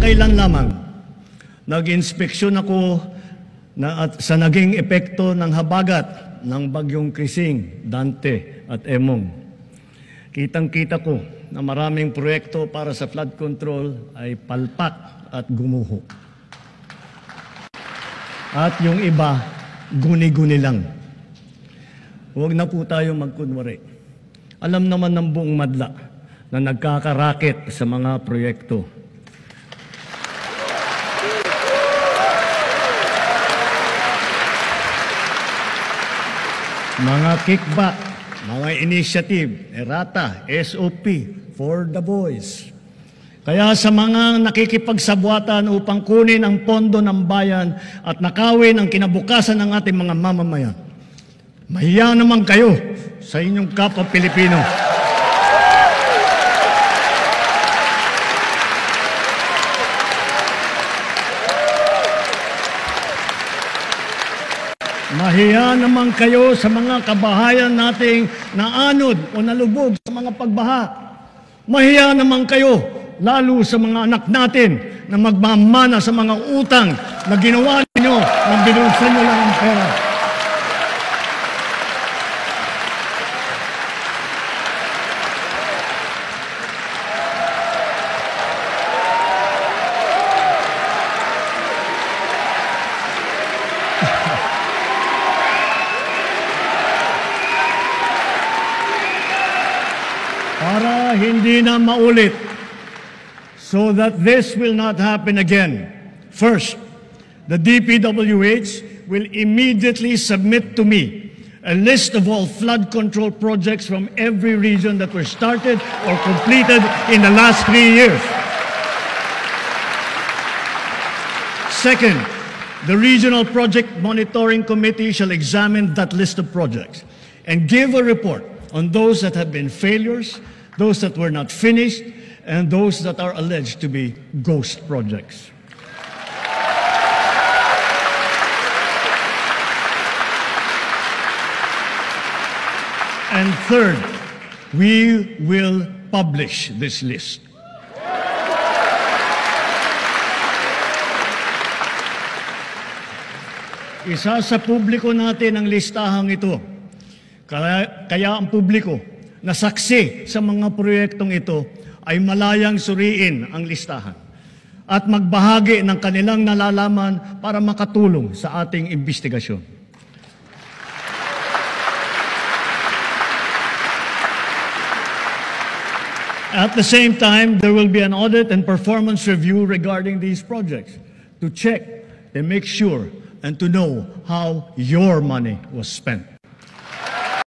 kamakailan lamang, nag-inspeksyon ako sa naging epekto ng habagat ng bagyong Krising, Dante at Emong. Kitang-kita ko na maraming proyekto para sa flood control ay palpak at gumuho. At yung iba, guni-guni lang. Huwag na po tayo magkunwari. Alam naman ng buong madla na nagkakaraket sa mga proyekto. Mga kickback, mga initiative, errata, SOP, for the boys. Kaya sa mga nakikipagsabwatan upang kunin ang pondo ng bayan at nakawin ang kinabukasan ng ating mga mamamayan, mahiya naman kayo sa inyong kapwa Pilipino. Mahiya naman kayo sa mga kabahayan nating naanod o nalubog sa mga pagbaha. Mahiya naman kayo, lalo sa mga anak natin na magmamana sa mga utang na ginawa ninyo nang binulsan nyo lang ang pera. Para hindi na maulit, so that this will not happen again. First, the DPWH will immediately submit to me a list of all flood control projects from every region that were started or completed in the last 3 years. Second, the Regional Project Monitoring Committee shall examine that list of projects and give a report on those that have been failures, those that were not finished, and those that are alleged to be ghost projects. And third, we will publish this list. Isa sa publiko natin ang listahang ito. Kaya ang publiko na saksi sa mga proyektong ito ay malayang suriin ang listahan at magbahagi ng kanilang nalalaman para makatulong sa ating investigasyon. At the same time, there will be an audit and performance review regarding these projects to check and make sure and to know how your money was spent.